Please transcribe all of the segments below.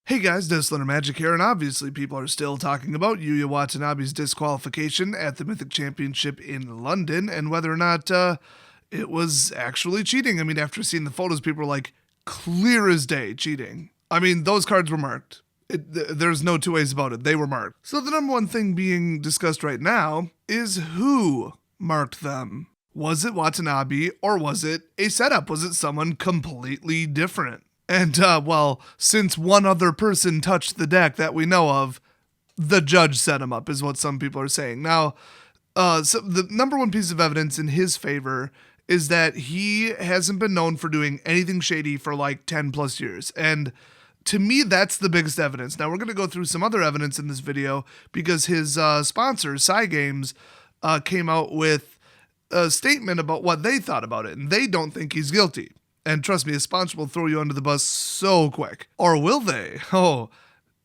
Hey guys, Discliner Magic here, and obviously people are still talking about Yuuya Watanabe's disqualification at the Mythic Championship in London and whether or not it was actually cheating. I mean, after seeing the photos, people were like, clear as day, cheating. I mean, those cards were marked. There's no two ways about it. They were marked. So the number one thing being discussed right now is who marked them. Was it Watanabe or was it a setup? Was it someone completely different? And, well, since one other person touched the deck that we know of, the judge set him up, is what some people are saying. Now, so the number one piece of evidence in his favor is that he hasn't been known for doing anything shady for like 10 plus years. And to me, that's the biggest evidence. Now, we're going to go through some other evidence in this video because his sponsor, Cygames, came out with a statement about what they thought about it, and they don't think he's guilty. And trust me, a sponsor will throw you under the bus so quick. Or will they? Oh,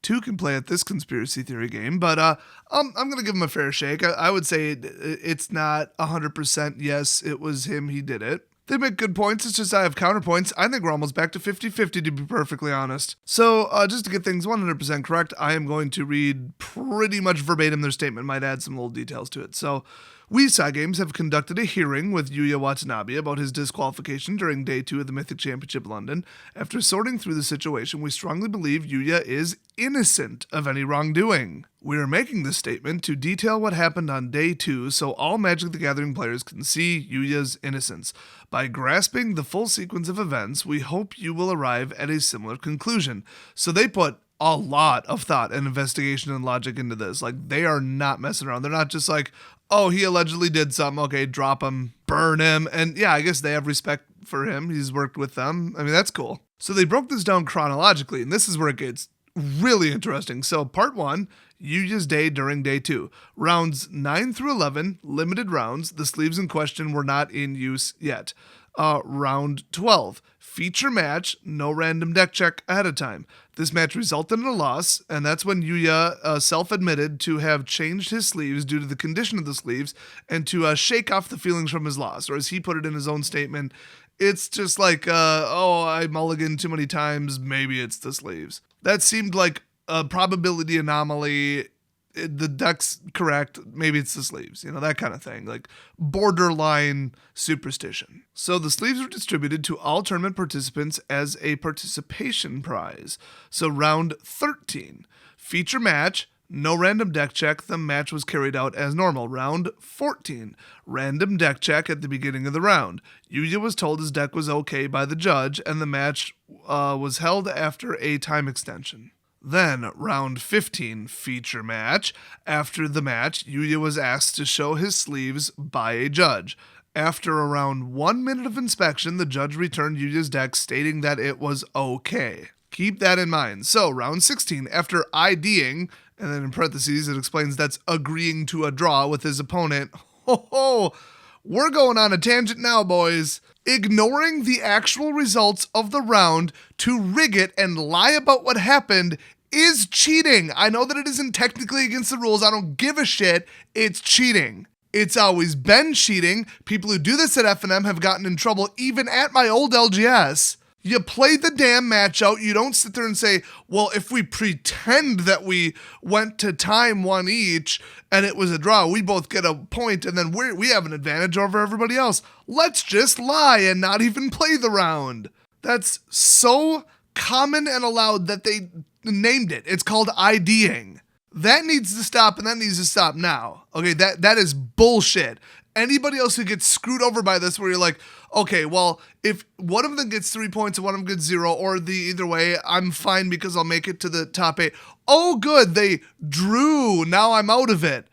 two can play at this conspiracy theory game, but I'm going to give him a fair shake. I would say it's not 100% yes, it was him, he did it. They make good points, it's just I have counterpoints. I think we're almost back to 50-50 to be perfectly honest. So just to get things 100% correct, I am going to read pretty much verbatim their statement, might add some little details to it. So, we, Cygames, have conducted a hearing with Yuuya Watanabe about his disqualification during Day 2 of the Mythic Championship London. After sorting through the situation, we strongly believe Yuuya is innocent of any wrongdoing. We are making this statement to detail what happened on Day 2 so all Magic the Gathering players can see Yuuya's innocence. By grasping the full sequence of events, we hope you will arrive at a similar conclusion. So they put a lot of thought and investigation and logic into this. Like, they are not messing around. They're not just like, oh, he allegedly did something, okay, drop him, burn him. And yeah, I guess they have respect for him. He's worked with them. I mean, that's cool. So they broke this down chronologically, and this is where it gets really interesting. So part 1, Yuuya's day during Day 2. Rounds 9 through 11, limited rounds. The sleeves in question were not in use yet. Round 12, feature match, no random deck check ahead of time. This match resulted in a loss, and that's when Yuuya self-admitted to have changed his sleeves due to the condition of the sleeves and to shake off the feelings from his loss. Or as he put it in his own statement, it's just like, oh, I mulliganed too many times, maybe it's the sleeves. That seemed like a probability anomaly. The deck's correct, maybe it's the sleeves, that kind of thing, like borderline superstition. So the sleeves were distributed to all tournament participants as a participation prize. So round 13, feature match, no random deck check, the match was carried out as normal. Round 14, random deck check at the beginning of the round. Yuuya was told his deck was okay by the judge, and the match was held after a time extension. Then, round 15, feature match. After the match, Yuuya was asked to show his sleeves by a judge. After around 1 minute of inspection, the judge returned Yuuya's deck, stating that it was okay. Keep that in mind. So, round 16, after IDing, and then in parentheses it explains that's agreeing to a draw with his opponent. We're going on a tangent now, boys. Ignoring the actual results of the round to rig it and lie about what happened is cheating. I know that it isn't technically against the rules. I don't give a shit. It's cheating. It's always been cheating. People who do this at F&M have gotten in trouble even at my old LGS. You play the damn match out. You don't sit there and say, well, if we pretend that we went to time one each and it was a draw, we both get a point and then we have an advantage over everybody else. Let's just lie and not even play the round. That's so common and allowed that they named it. It's called IDing. That needs to stop, and that needs to stop now. Okay, that is bullshit. Anybody else who gets screwed over by this where you're like, okay, well, if one of them gets 3 points and one of them gets 0, or either way, I'm fine because I'll make it to the top 8. Oh, good, they drew. Now I'm out of it.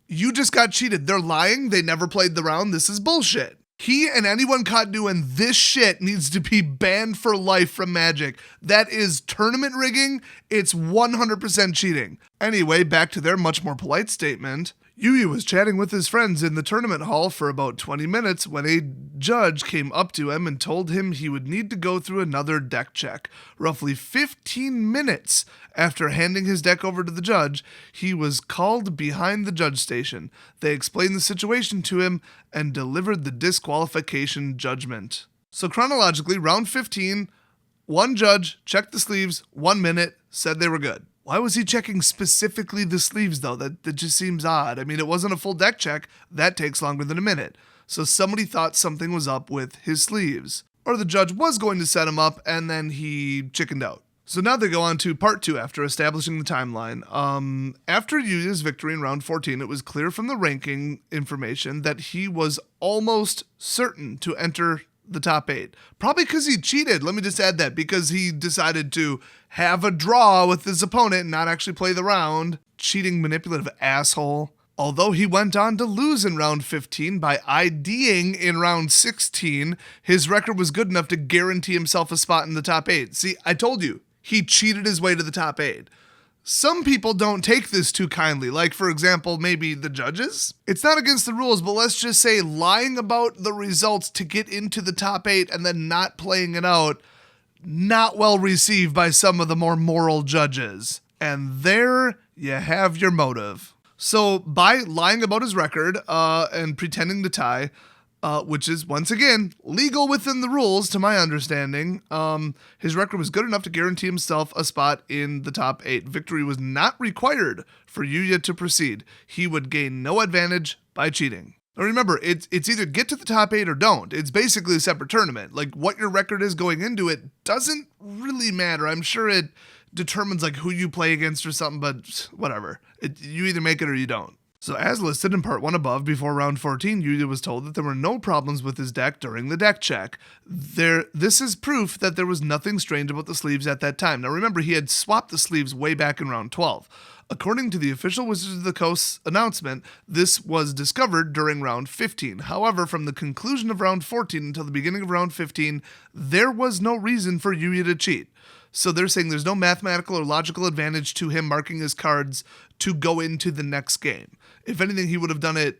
You just got cheated. They're lying. They never played the round. This is bullshit. He and anyone caught doing this shit needs to be banned for life from Magic. That is tournament rigging. It's 100% cheating. Anyway, back to their much more polite statement. Yuuya was chatting with his friends in the tournament hall for about 20 minutes when a judge came up to him and told him he would need to go through another deck check. Roughly 15 minutes after handing his deck over to the judge, he was called behind the judge station. They explained the situation to him and delivered the disqualification judgment. So chronologically, round 15, one judge, checked the sleeves, 1 minute, said they were good. Why was he checking specifically the sleeves, though? That just seems odd. I mean, it wasn't a full deck check. That takes longer than a minute. So somebody thought something was up with his sleeves. Or the judge was going to set him up, and then he chickened out. So now they go on to part 2 after establishing the timeline. After Yuuya's victory in round 14, it was clear from the ranking information that he was almost certain to enter the top 8. Probably because he cheated. Let me just add that, because he decided to have a draw with his opponent and not actually play the round. Cheating, manipulative asshole. Although he went on to lose in round 15 by IDing in round 16, his record was good enough to guarantee himself a spot in the top 8. See, I told you, he cheated his way to the top 8. Some people don't take this too kindly, like, for example, maybe the judges. It's not against the rules, but let's just say lying about the results to get into the top 8 and then not playing it out, not well received by some of the more moral judges. And there you have your motive. So by lying about his record and pretending to tie, which is, once again, legal within the rules, to my understanding, his record was good enough to guarantee himself a spot in the top 8. Victory was not required for Yuuya to proceed. He would gain no advantage by cheating. Now remember, it's either get to the top 8 or don't. It's basically a separate tournament. Like, what your record is going into it doesn't really matter. I'm sure it determines like who you play against or something, but whatever. You either make it or you don't. So as listed in part 1 above, before round 14, Yuuya was told that there were no problems with his deck during the deck check. This is proof that there was nothing strange about the sleeves at that time. Now remember, he had swapped the sleeves way back in round 12. According to the official Wizards of the Coast announcement, this was discovered during round 15. However, from the conclusion of round 14 until the beginning of round 15, there was no reason for Yuuya to cheat. So they're saying there's no mathematical or logical advantage to him marking his cards to go into the next game. If anything, he would have done it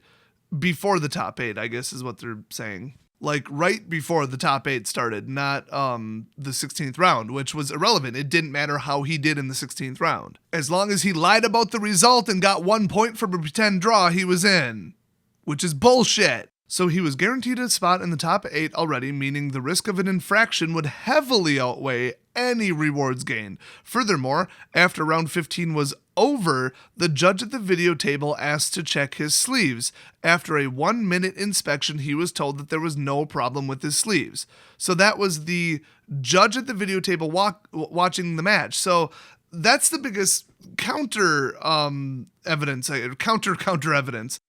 before the top 8, I guess is what they're saying. Like right before the top 8 started, not the 16th round, which was irrelevant. It didn't matter how he did in the 16th round. As long as he lied about the result and got 1 point from a pretend draw, he was in, which is bullshit. So he was guaranteed a spot in the top 8 already, meaning the risk of an infraction would heavily outweigh any rewards gained. Furthermore, after round 15 was over, the judge at the video table asked to check his sleeves. After a 1-minute inspection, he was told that there was no problem with his sleeves. So that was the judge at the video table watching the match. So that's the biggest counter evidence.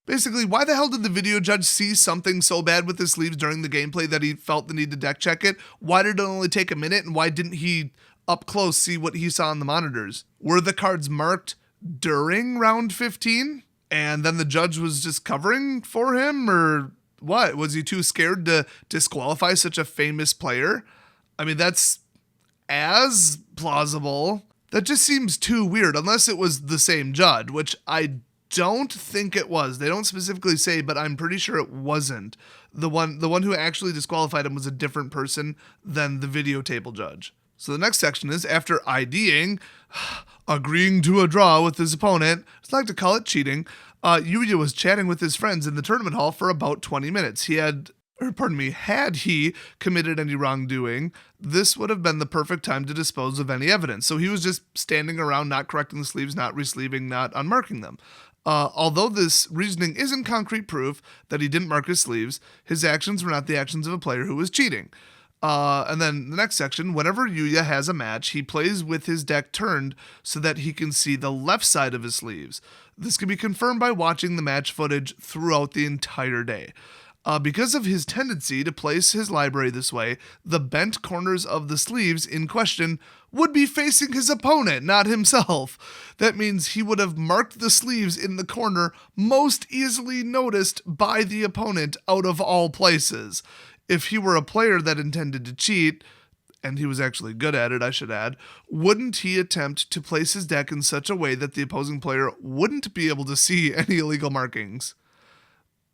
Basically, why the hell did the video judge see something so bad with his sleeves during the gameplay that he felt the need to deck check it? Why did it only take a minute, and why didn't he up close see what he saw on the monitors? Were the cards marked during round 15 and then the judge was just covering for him, or what? Was he too scared to disqualify such a famous player? I mean, that's as plausible. That just seems too weird, unless it was the same judge, which I don't think it was. They don't specifically say, but I'm pretty sure it wasn't. The one who actually disqualified him was a different person than the video table judge. So the next section is, after IDing, agreeing to a draw with his opponent, I like to call it cheating, Yuuya was chatting with his friends in the tournament hall for about 20 minutes. Had he committed any wrongdoing, this would have been the perfect time to dispose of any evidence. So he was just standing around, not correcting the sleeves, not resleeving, not unmarking them. Although this reasoning isn't concrete proof that he didn't mark his sleeves, his actions were not the actions of a player who was cheating. And then the next section, whenever Yuuya has a match, he plays with his deck turned so that he can see the left side of his sleeves. This can be confirmed by watching the match footage throughout the entire day. Because of his tendency to place his library this way, the bent corners of the sleeves in question would be facing his opponent, not himself. That means he would have marked the sleeves in the corner most easily noticed by the opponent out of all places. If he were a player that intended to cheat, and he was actually good at it, I should add, wouldn't he attempt to place his deck in such a way that the opposing player wouldn't be able to see any illegal markings?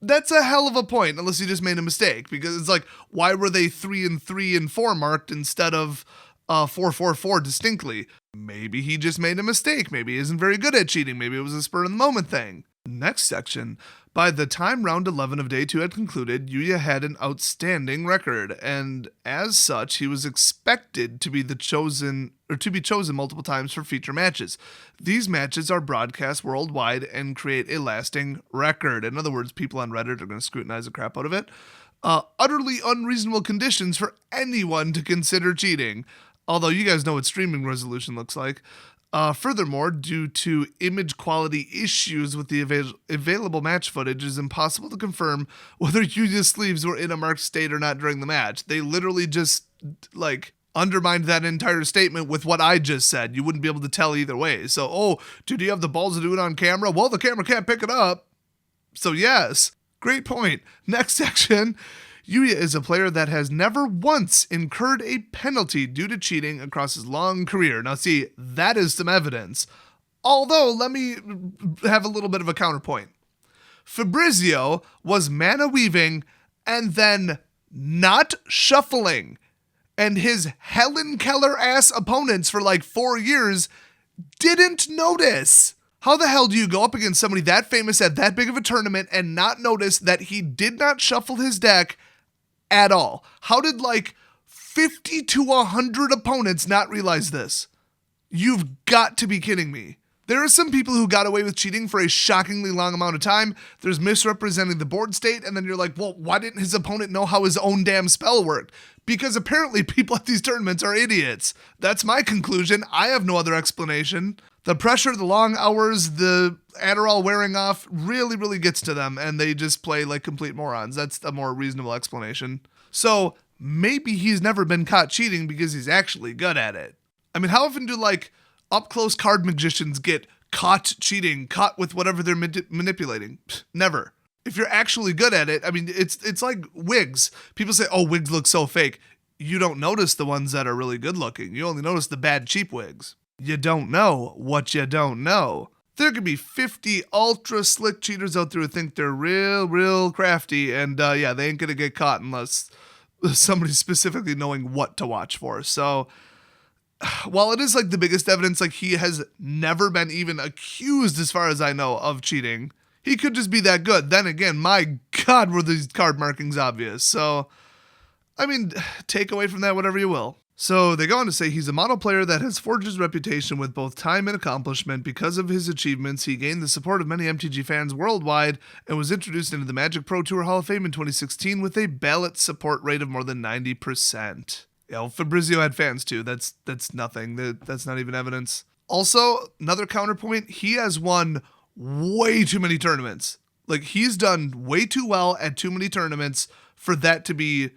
That's a hell of a point, unless he just made a mistake, because it's like, why were they 3 and 3 and 4 marked instead of 4, 4, 4 distinctly? Maybe he just made a mistake. Maybe he isn't very good at cheating. Maybe it was a spur of the moment thing. Next section. By the time round 11 of day 2 had concluded, Yuuya had an outstanding record, and as such, he was expected to be or to be chosen multiple times for future matches. These matches are broadcast worldwide and create a lasting record. In other words, people on Reddit are going to scrutinize the crap out of it. Utterly unreasonable conditions for anyone to consider cheating, although you guys know what streaming resolution looks like. Furthermore, due to image quality issues with the available match footage, it is impossible to confirm whether Yuuya's sleeves were in a marked state or not during the match. They literally just, undermined that entire statement with what I just said. You wouldn't be able to tell either way. So, do you have the balls to do it on camera? Well, the camera can't pick it up. So, yes. Great point. Next section. Yuuya is a player that has never once incurred a penalty due to cheating across his long career. Now, see, that is some evidence. Although, let me have a little bit of a counterpoint. Fabrizio was mana weaving and then not shuffling. And his Helen Keller-ass opponents for 4 years didn't notice. How the hell do you go up against somebody that famous at that big of a tournament and not notice that he did not shuffle his deck at all? How did 50 to 100 opponents not realize this? You've got to be kidding me. There are some people who got away with cheating for a shockingly long amount of time. There's misrepresenting the board state, and then you're like, well, why didn't his opponent know how his own damn spell worked? Because apparently people at these tournaments are idiots. That's my conclusion. I have no other explanation. The pressure, the long hours, the Adderall wearing off really, really gets to them, and they just play like complete morons. That's a more reasonable explanation. So maybe he's never been caught cheating because he's actually good at it. I mean, how often do up-close card magicians get caught cheating, caught with whatever they're manipulating? Never. If you're actually good at it, I mean, it's like wigs. People say, oh, wigs look so fake. You don't notice the ones that are really good looking. You only notice the bad, cheap wigs. You don't know what you don't know. There could be 50 ultra slick cheaters out there who think they're real crafty, and they ain't gonna get caught unless somebody's specifically knowing what to watch for. So, while it is the biggest evidence, he has never been even accused, as far as I know, of cheating. He could just be that good. Then again, my God, were these card markings obvious. So, I mean, take away from that whatever you will. So they go on to say he's a model player that has forged his reputation with both time and accomplishment. Because of his achievements, he gained the support of many MTG fans worldwide and was introduced into the Magic Pro Tour Hall of Fame in 2016 with a ballot support rate of more than 90%. Fabrizio had fans too. That's nothing. That's not even evidence. Also, another counterpoint, he has won way too many tournaments. He's done way too well at too many tournaments for that to be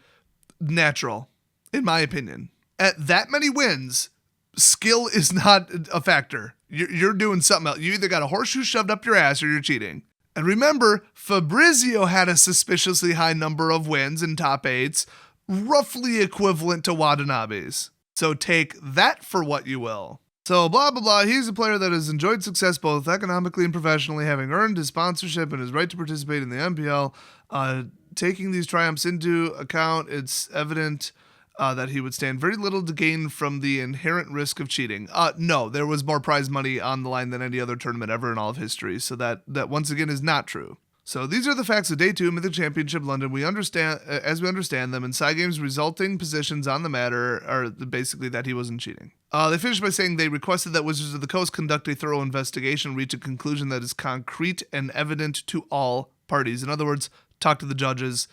natural, in my opinion. At that many wins, skill is not a factor. You're doing something else. You either got a horseshoe shoved up your ass or you're cheating. And remember, Fabrizio had a suspiciously high number of wins in top 8s, roughly equivalent to Watanabe's. So take that for what you will. So blah, blah, blah. He's a player that has enjoyed success both economically and professionally, having earned his sponsorship and his right to participate in the MPL. Taking these triumphs into account, it's evident that he would stand very little to gain from the inherent risk of cheating. No, there was more prize money on the line than any other tournament ever in all of history. So that once again is not true. So these are the facts of Day 2 of Mythic Championship London. We understand them, and Cygame's resulting positions on the matter are basically that he wasn't cheating. They finished by saying they requested that Wizards of the Coast conduct a thorough investigation, reach a conclusion that is concrete and evident to all parties. In other words, talk to the judges.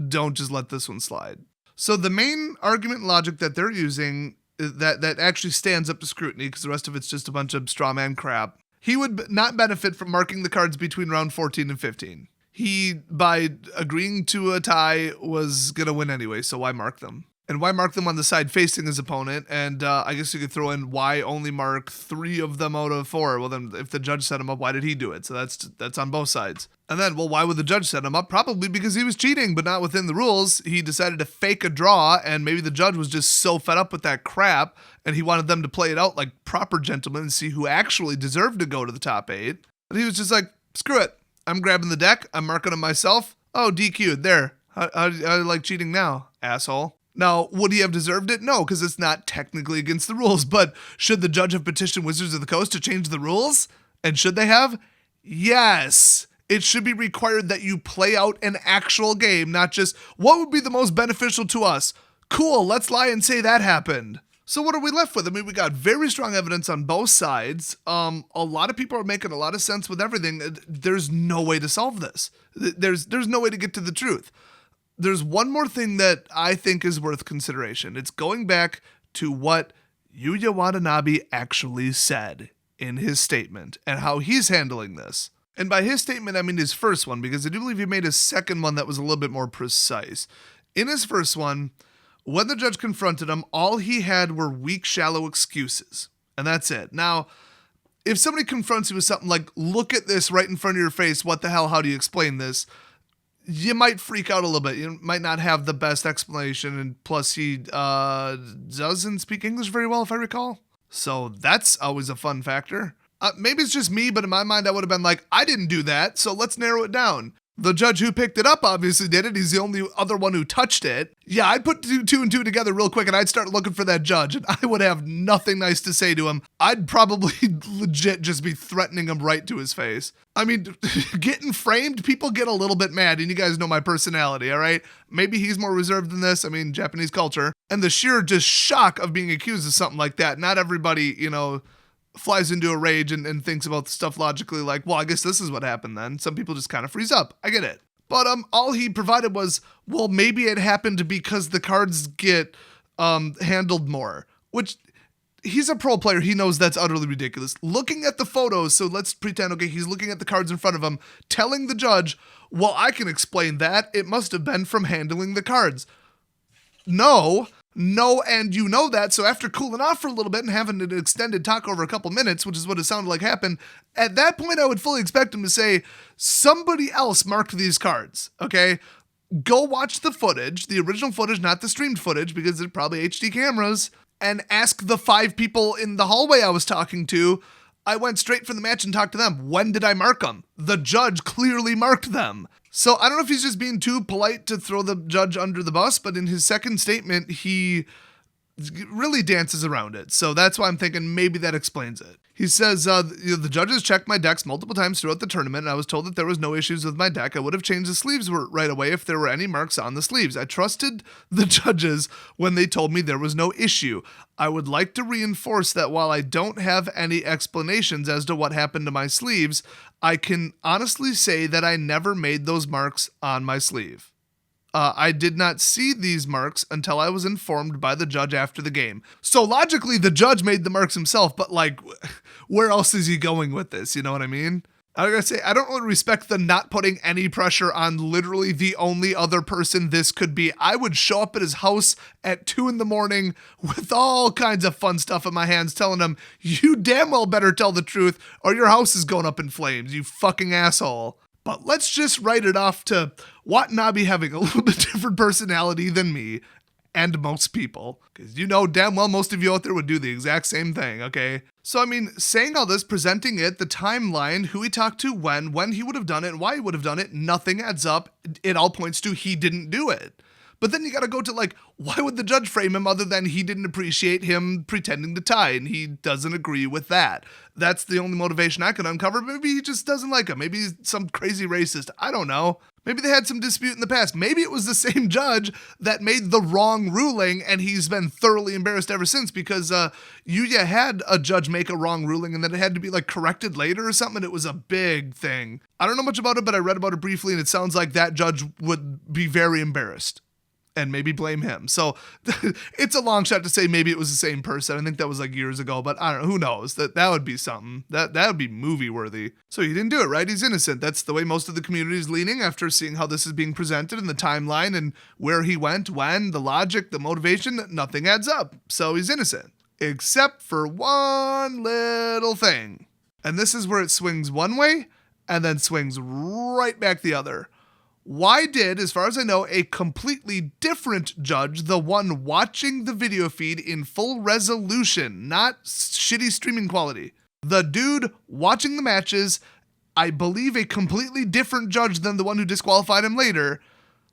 Don't just let this one slide. So the main argument and logic that they're using that actually stands up to scrutiny, because the rest of it's just a bunch of straw man crap. He would not benefit from marking the cards between round 14 and 15. He, by agreeing to a tie, was going to win anyway, so why mark them? And why mark them on the side facing his opponent? And I guess you could throw in why only mark 3 of them out of 4. Well, then if the judge set him up, why did he do it? So that's on both sides. And then, well, why would the judge set him up? Probably because he was cheating, but not within the rules. He decided to fake a draw, and maybe the judge was just so fed up with that crap, and he wanted them to play it out like proper gentlemen and see who actually deserved to go to the top 8. And he was just like, screw it. I'm grabbing the deck. I'm marking them myself. Oh, DQ'd. There. How do you like cheating now, asshole? Now, would he have deserved it? No, because it's not technically against the rules. But should the judge have petitioned Wizards of the Coast to change the rules? And should they have? Yes. It should be required that you play out an actual game, not just what would be the most beneficial to us. Cool, let's lie and say that happened. So what are we left with? I mean, we got very strong evidence on both sides. A lot of people are making a lot of sense with everything. There's no way to solve this. There's no way to get to the truth. There's one more thing that I think is worth consideration. It's going back to what Yuuya Watanabe actually said in his statement and how he's handling this. And by his statement, I mean his first one, because I do believe he made a second one that was a little bit more precise. In his first one, when the judge confronted him, all he had were weak, shallow excuses. And that's it. Now, if somebody confronts you with something like, look at this right in front of your face, what the hell, how do you explain this? You might freak out a little bit. You might not have the best explanation. And plus, he doesn't speak English very well, if I recall. So that's always a fun factor. Maybe it's just me, but in my mind, I would have been like, I didn't do that, so let's narrow it down. The judge who picked it up obviously did it. He's the only other one who touched it. Yeah, I'd put two and two together real quick and I'd start looking for that judge and I would have nothing nice to say to him. I'd probably legit just be threatening him right to his face. I mean, getting framed, people get a little bit mad and you guys know my personality, all right? Maybe he's more reserved than this. I mean, Japanese culture. And the sheer just shock of being accused of something like that. Not everybody, flies into a rage and thinks about stuff logically like, well, I guess this is what happened then. Some people just kind of freeze up. I get it. But all he provided was, well, maybe it happened because the cards get handled more, which he's a pro player. He knows that's utterly ridiculous. Looking at the photos, so let's pretend, okay, he's looking at the cards in front of him, telling the judge, well, I can explain that. It must have been from handling the cards. No, and you know that, so after cooling off for a little bit and having an extended talk over a couple minutes, which is what it sounded like happened, at that point I would fully expect him to say, somebody else marked these cards, okay? Go watch the footage, the original footage, not the streamed footage, because they're probably HD cameras, and ask the 5 people in the hallway I was talking to. I went straight for the match and talked to them. When did I mark them? The judge clearly marked them. So I don't know if he's just being too polite to throw the judge under the bus, but in his second statement, he really dances around it. So that's why I'm thinking maybe that explains it. He says, the judges checked my decks multiple times throughout the tournament, and I was told that there was no issues with my deck. I would have changed the sleeves right away if there were any marks on the sleeves. I trusted the judges when they told me there was no issue. I would like to reinforce that while I don't have any explanations as to what happened to my sleeves, I can honestly say that I never made those marks on my sleeve. I did not see these marks until I was informed by the judge after the game. So logically, the judge made the marks himself, but like, where else is he going with this? You know what I mean? I gotta say, I don't really respect the not putting any pressure on literally the only other person this could be. I would show up at his house at 2 a.m. with all kinds of fun stuff in my hands, telling him, you damn well better tell the truth or your house is going up in flames, you fucking asshole. But let's just write it off to Watanabe having a little bit different personality than me and most people. Because you know damn well most of you out there would do the exact same thing, okay? So, I mean, saying all this, presenting it, the timeline, who he talked to when he would have done it, and why he would have done it, nothing adds up. It all points to he didn't do it. But then you gotta go to like, why would the judge frame him other than he didn't appreciate him pretending to tie and he doesn't agree with that? That's the only motivation I could uncover. Maybe he just doesn't like him. Maybe he's some crazy racist. I don't know. Maybe they had some dispute in the past. Maybe it was the same judge that made the wrong ruling and he's been thoroughly embarrassed ever since because Yuuya had a judge make a wrong ruling and then it had to be like corrected later or something. It was a big thing. I don't know much about it, but I read about it briefly and it sounds like that judge would be very embarrassed. And maybe blame him. So it's a long shot to say maybe it was the same person. I think that was like years ago, but I don't know. Who knows? That would be something. That would be movie worthy. So he didn't do it, right? He's innocent. That's the way most of the community is leaning after seeing how this is being presented in the timeline and where he went, when, the logic, the motivation. Nothing adds up. So he's innocent. Except for one little thing. And this is where it swings one way and then swings right back the other. Why did, as far as I know, a completely different judge, the one watching the video feed in full resolution, not shitty streaming quality, the dude watching the matches, I believe a completely different judge than the one who disqualified him later,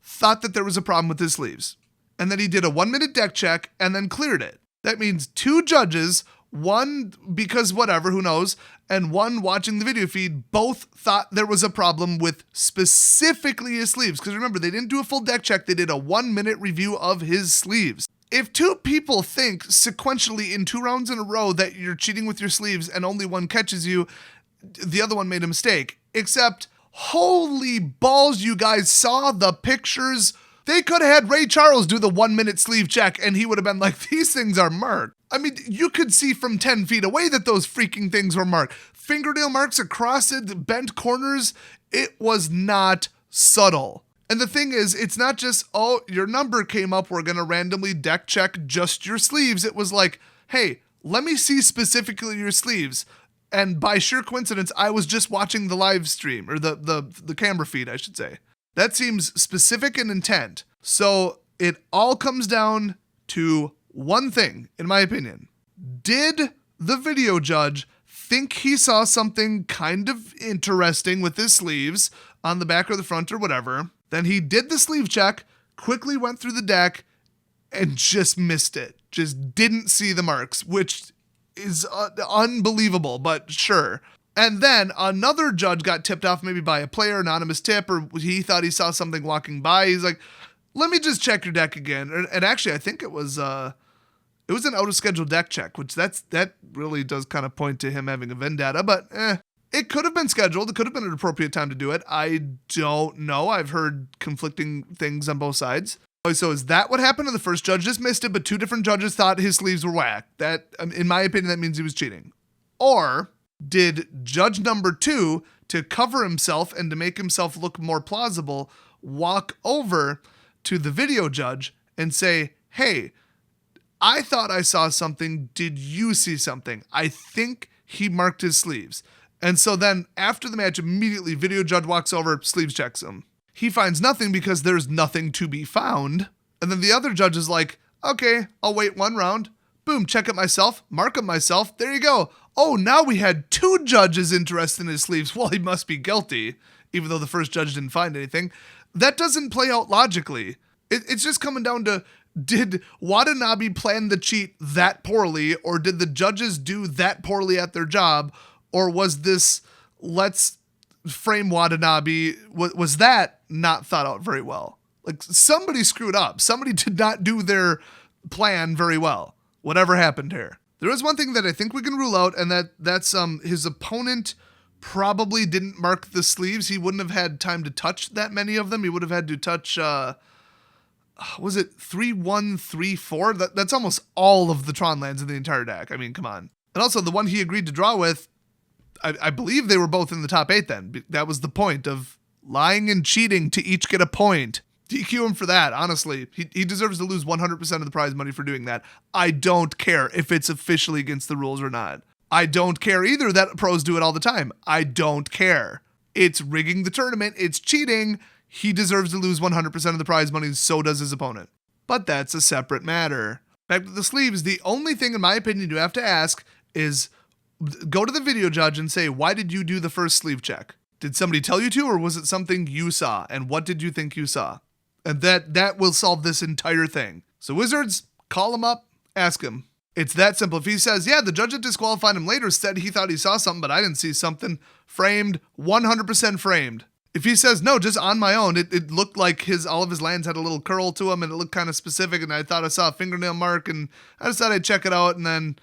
thought that there was a problem with his sleeves. And then he did a 1-minute deck check and then cleared it. That means 2 judges, one because whatever, who knows, and one watching the video feed, both thought there was a problem with specifically his sleeves. Because remember, they didn't do a full deck check. They did a 1-minute review of his sleeves. If two people think sequentially in 2 rounds in a row that you're cheating with your sleeves and only one catches you, the other one made a mistake. Except, holy balls, you guys saw the pictures. They could have had Ray Charles do the 1-minute sleeve check and he would have been like, these things are marked. I mean, you could see from 10 feet away that those freaking things were marked. Fingernail marks across it, bent corners. It was not subtle. And the thing is, it's not just, oh, your number came up, we're going to randomly deck check just your sleeves. It was like, hey, let me see specifically your sleeves. And by sheer coincidence, I was just watching the live stream, or the camera feed, I should say. That seems specific in intent. So it all comes down to one thing, in my opinion. Did the video judge think he saw something kind of interesting with his sleeves on the back or the front or whatever? Then he did the sleeve check, quickly went through the deck, and just missed it. Just didn't see the marks, which is unbelievable, but sure. And then another judge got tipped off maybe by a player, anonymous tip, or he thought he saw something walking by. He's like, let me just check your deck again. And actually, I think it was an out of schedule deck check, which that really does kind of point to him having a vendetta, but it could have been scheduled. It could have been an appropriate time to do it. I don't know. I've heard conflicting things on both sides. So is that what happened? And the first judge just missed it, but 2 different judges thought his sleeves were whacked. That, in my opinion, that means he was cheating. Or did judge number 2, to cover himself and to make himself look more plausible, walk over to the video judge and say, hey, I thought I saw something. Did you see something? I think he marked his sleeves. And so then after the match, immediately video judge walks over, sleeves checks him. He finds nothing because there's nothing to be found. And then the other judge is like, okay, I'll wait 1 round. Boom, check it myself, mark it myself. There you go. Oh, now we had 2 judges interested in his sleeves. Well, he must be guilty, even though the first judge didn't find anything. That doesn't play out logically. It's just coming down to, did Watanabe plan the cheat that poorly, or did the judges do that poorly at their job? Or was this, let's frame Watanabe, was that not thought out very well? Like, somebody screwed up. Somebody did not do their plan very well. Whatever happened here. There is one thing that I think we can rule out, and that's his opponent probably didn't mark the sleeves. He wouldn't have had time to touch that many of them. He would have had to touch, was it 3-1, 3-4? That's almost all of the Tron lands in the entire deck. I mean, come on. And also, the one he agreed to draw with, I believe they were both in the top 8 then. That was the point of lying and cheating to each get a point. DQ him for that, honestly. He deserves to lose 100% of the prize money for doing that. I don't care if it's officially against the rules or not. I don't care either that pros do it all the time. I don't care. It's rigging the tournament. It's cheating. He deserves to lose 100% of the prize money, so does his opponent. But that's a separate matter. Back to the sleeves, the only thing, in my opinion, you have to ask is, go to the video judge and say, why did you do the first sleeve check? Did somebody tell you to, or was it something you saw? And what did you think you saw? And that will solve this entire thing. So Wizards, call him up, ask him. It's that simple. If he says, yeah, the judge that disqualified him later said he thought he saw something, but I didn't see something, framed, 100% framed. If he says, no, just on my own, it looked like all of his lands had a little curl to them, and it looked kind of specific, and I thought I saw a fingernail mark, and I decided I'd check it out, and then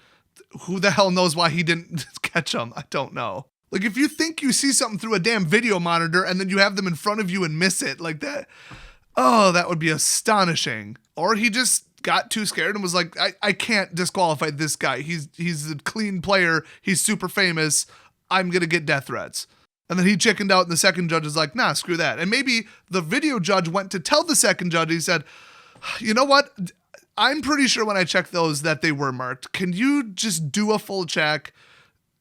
who the hell knows why he didn't catch them? I don't know. Like, if you think you see something through a damn video monitor and then you have them in front of you and miss it like that, oh, that would be astonishing. Or he just got too scared and was like, I can't disqualify this guy. He's a clean player. He's super famous. I'm going to get death threats. And then he chickened out and the second judge is like, nah, screw that. And maybe the video judge went to tell the second judge, he said, you know what? I'm pretty sure when I checked those that they were marked. Can you just do a full check?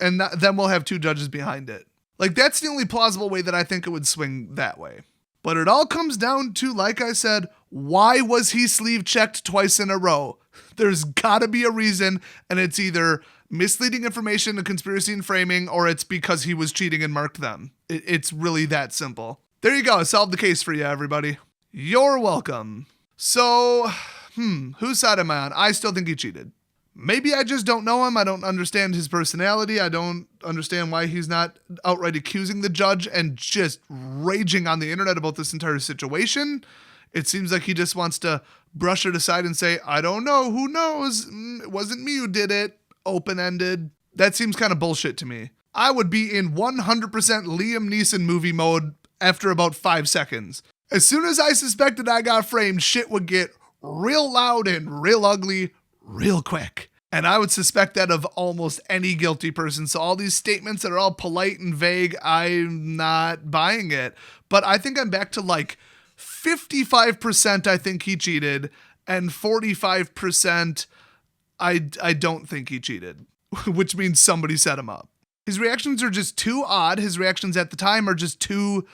And then we'll have 2 judges behind it. Like, that's the only plausible way that I think it would swing that way. But it all comes down to, like I said, why was he sleeve checked twice in a row? There's gotta be a reason, and it's either misleading information, a conspiracy and framing, or it's because he was cheating and marked them. It's really that simple. There you go. I solved the case for you, everybody. You're welcome. So, whose side am I on? I still think he cheated. Maybe I just don't know him. I don't understand his personality. I don't understand why he's not outright accusing the judge and just raging on the internet about this entire situation. It seems like he just wants to brush it aside and say, I don't know, who knows? It wasn't me who did it. Open-ended. That seems kind of bullshit to me. I would be in 100% Liam Neeson movie mode after about 5 seconds. As soon as I suspected I got framed, shit would get real loud and real ugly real quick. And I would suspect that of almost any guilty person. So all these statements that are all polite and vague, I'm not buying it. But I think I'm back to like 55% I think he cheated, and 45% I don't think he cheated, which means somebody set him up. His reactions are just too odd. His reactions at the time are just too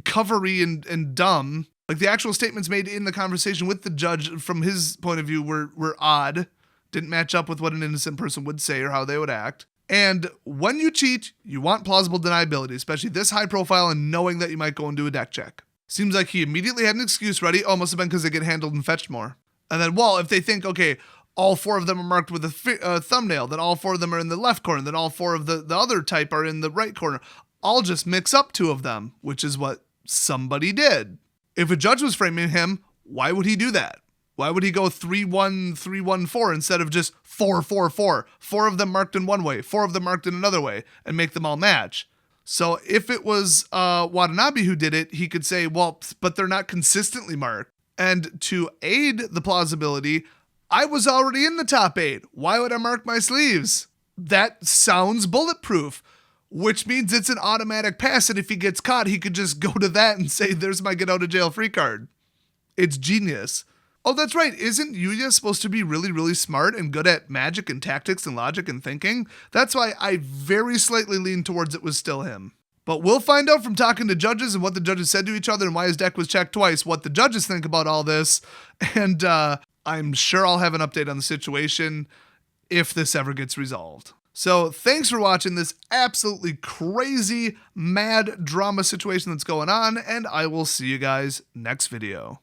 covery and dumb. Like the actual statements made in the conversation with the judge from his point of view were odd. Didn't match up with what an innocent person would say or how they would act. And when you cheat, you want plausible deniability, especially this high profile and knowing that you might go and do a deck check. Seems like he immediately had an excuse ready. Oh, must have been because they get handled and fetched more. And then, well, if they think, okay, all 4 of them are marked with a thumbnail, then all 4 of them are in the left corner, then all 4 of the other type are in the right corner. I'll just mix up 2 of them, which is what somebody did. If a judge was framing him, why would he do that? Why would he go 3-1, 3-1-4 instead of just 4-4-4? 4 of them marked in one way, 4 of them marked in another way, and make them all match. So if it was Watanabe who did it, he could say, well, but they're not consistently marked. And to aid the plausibility, I was already in the top 8. Why would I mark my sleeves? That sounds bulletproof, which means it's an automatic pass. And if he gets caught, he could just go to that and say, there's my get out of jail free card. It's genius. Oh, that's right. Isn't Yuuya supposed to be really, really smart and good at magic and tactics and logic and thinking? That's why I very slightly lean towards it was still him. But we'll find out from talking to judges and what the judges said to each other and why his deck was checked twice, what the judges think about all this. And I'm sure I'll have an update on the situation if this ever gets resolved. So thanks for watching this absolutely crazy, mad drama situation that's going on, and I will see you guys next video.